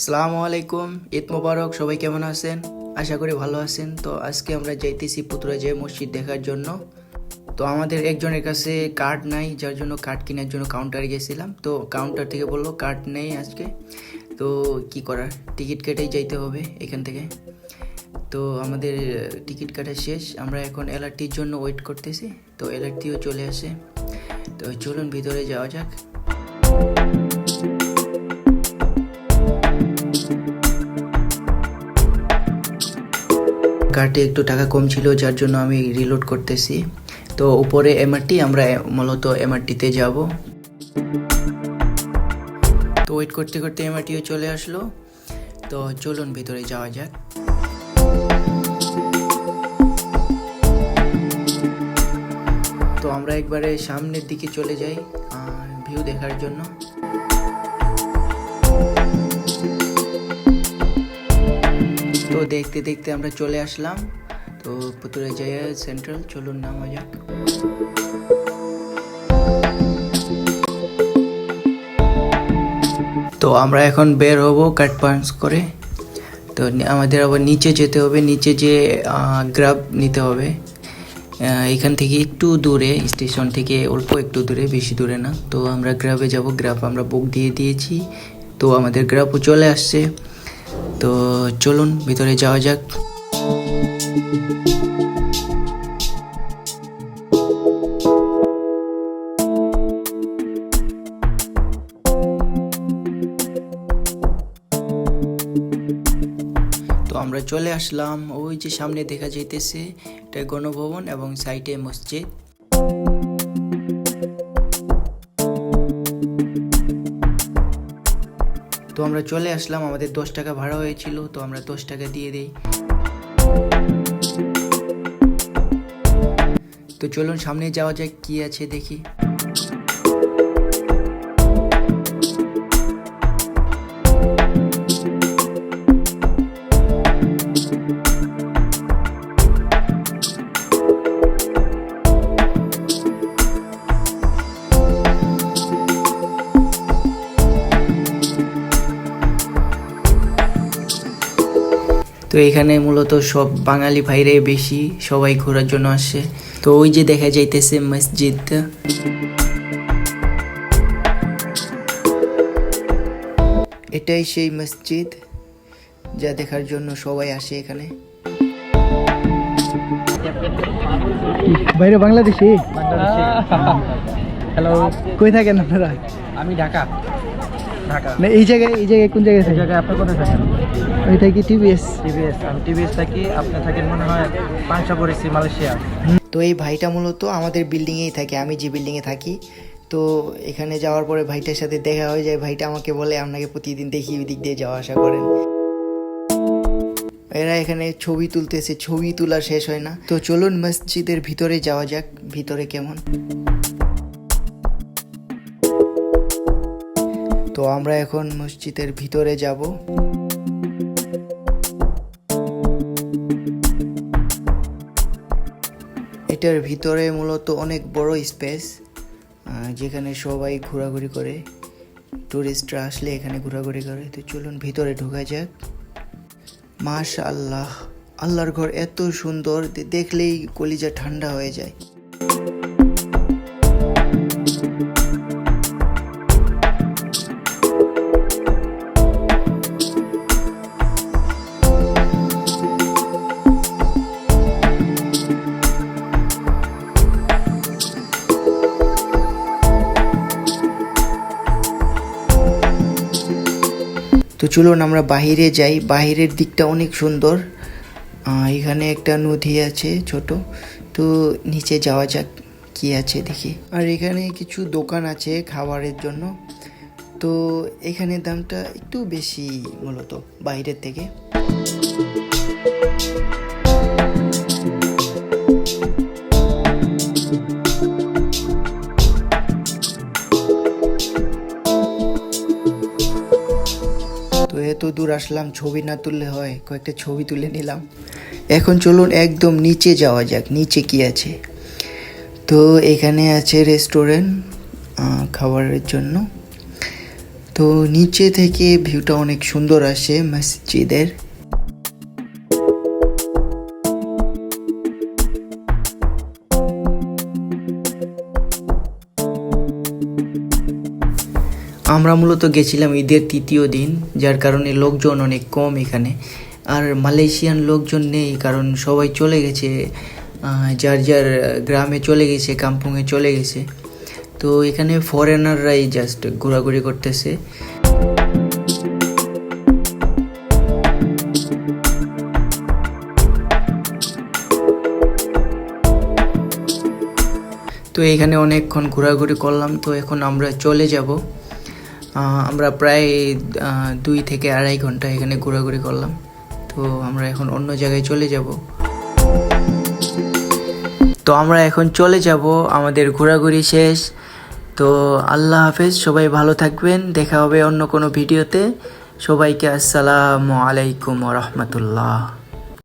আসসালামু আলাইকুম, ঈদ মোবারক। সবাই কেমন আছেন? আশা করি ভালো আছেন। তো আজকে আমরা যাইতেছি পুতুরাজে মসজিদ দেখার জন্য। তো আমাদের একজনের কাছে কার্ড নাই, যার জন্য কার্ড কেনার জন্য কাউন্টারে গেছিলাম। তো কাউন্টার থেকে বললো কার্ড নেই আজকে। তো কি করার, টিকিট কেটেই যাইতে হবে এখান থেকে। তো আমাদের টিকিট কাটা শেষ, আমরা এখন এলআরটির জন্য ওয়েট করতেছি। তো এলআরটিও চলে আসে। তো চলুন ভিতরে যাওয়া যাক। কার্ডে একটু টাকা কম ছিল, যার জন্য আমি রিলোড করতেছি। তো উপরে এমআরটি, আমরা মূলত এমআরটিতে যাব। তো ওয়েট করতে করতে এমআরটিও চলে আসলো। তো চলুন ভিতরে যাওয়া যাক। তো আমরা একবারে সামনের দিকে চলে যাই ভিউ দেখার জন্য। তো দেখতে দেখতে আমরা চলে আসলাম। তো পুতুরাজয়া সেন্ট্রাল, চলুন নামা যাক। তো আমরা এখন বের হব কার্ড পাঞ্চ করে। তো আমাদের আবার নিচে যেতে হবে, নিচে যে গ্রাব নিতে হবে। এখান থেকে একটু দূরে, স্টেশন থেকে অল্প একটু দূরে, বেশি দূরে না। তো আমরা গ্রাবে যাব। গ্রাব আমরা বুক দিয়ে দিয়েছি। তো আমাদের গ্রাবও চলে আসছে। তো চলুন ভিতরে যাওয়া যাক। তো আমরা চলে আসলাম। ওই যে সামনে দেখা যাইতেছে, এটা গণভবন এবং সাইডে মসজিদ। তো আমরা চলে আসলাম। আমাদের 10 টাকা ভাড়া হয়েছিল, তো আমরা 10 টাকা দিয়ে দিই। তো চলুন সামনে যাওয়া যাক, কি আছে দেখি। তো এখানে মূলত সব বাঙালি ভাইরে বেশি, সবাই ঘোরার জন্য আসে। তো ওই যে দেখা যাইতেছে মসজিদ। এটাই সেই মসজিদ যা দেখার জন্য সবাই আসে এখানে। বাইরে বাংলাদেশি। হ্যালো, কই থাকেন আপনারা? আমি ঢাকা। না এই জায়গায় কোন জায়গায় এই জায়গায় আপনি কোথায় থাকেন? আমি থাকি টিভিএস। আমি টিভিএস থাকি। আপনি থাকেন মনে হয় পাঞ্চাবরিসি, মালয়েশিয়া। তো এই ভাইটা মূলত আমাদের বিল্ডিংয়েই থাকে, আমি যে বিল্ডিংয়ে থাকি। তো এখানে যাওয়ার পরে ভাইটার সাথে দেখা হয়ে যায়। ভাইটা আমাকে বলে আপনাকে প্রতিদিন দেখি ওই দিক দিয়ে যাওয়া আসা করেন। এরা এখানে ছবি তুলতেছে, ছবি তোলা শেষ হয় না। তো চলুন মসজিদের ভিতরে যাওয়া যাক, ভিতরে কেমন। তো আমরা এখন মসজিদের ভিতরে যাব। এটার ভিতরে মূলত অনেক বড় স্পেস, যেখানে সবাই ঘোরাঘুরি করে। টুরিস্টরা আসলে এখানে ঘোরাঘুরি করে। তো চলুন ভিতরে ঢোকা যাক। মাশাআল্লাহ, আল্লাহর ঘর এত সুন্দর, দেখলেই কলিজা ঠান্ডা হয়ে যায়। তো চলুন আমরা বাহিরে যাই। বাহিরের দিকটা অনেক সুন্দর। এখানে একটা নদী আছে ছোট। তো নিচে যাওয়া যাক, কি আছে দেখি। আর এখানে কিছু দোকান আছে খাবারের জন্য। তো এখানে দামটা একটু বেশি মূলত বাইরের থেকে। এত দূর আসলাম, ছবি না তুললে হয়, কয়েকটা ছবি তুলে নিলাম। এখন চলুন একদম নিচে যাওয়া যাক, নিচে কি আছে। তো এখানে আছে রেস্টুরেন্ট খাবারের জন্য। তো তো নিচে থেকে ভিউটা অনেক সুন্দর আসে মসজিদের। আমরা মূলত গেছিলাম ঈদের তৃতীয় দিন, যার কারণে লোকজন অনেক কম এখানে। আর মালয়েশিয়ান লোকজন নেই, কারণ সবাই চলে গেছে, যার যার গ্রামে চলে গেছে, কাম্পুংয়ে চলে গেছে। তো এখানে ফরেনাররাই জাস্ট ঘোরাঘুরি করতেছে। তো এখানে অনেকক্ষণ ঘোরাঘুরি করলাম। তো এখন আমরা চলে যাব। আমরা প্রায় 2 থেকে 2.5 ঘন্টা এখানে ঘোরাঘুরি করলাম। তো আমরা এখন অন্য জায়গায় চলে যাব। তো আমরা এখন চলে যাব, আমাদের ঘোরাঘুরি শেষ। তো আল্লাহ হাফেজ, সবাই ভালো থাকবেন, দেখা হবে অন্য কোনো ভিডিওতে। সবাইকে আসসালামু আলাইকুম ওয়া রাহমাতুল্লাহ।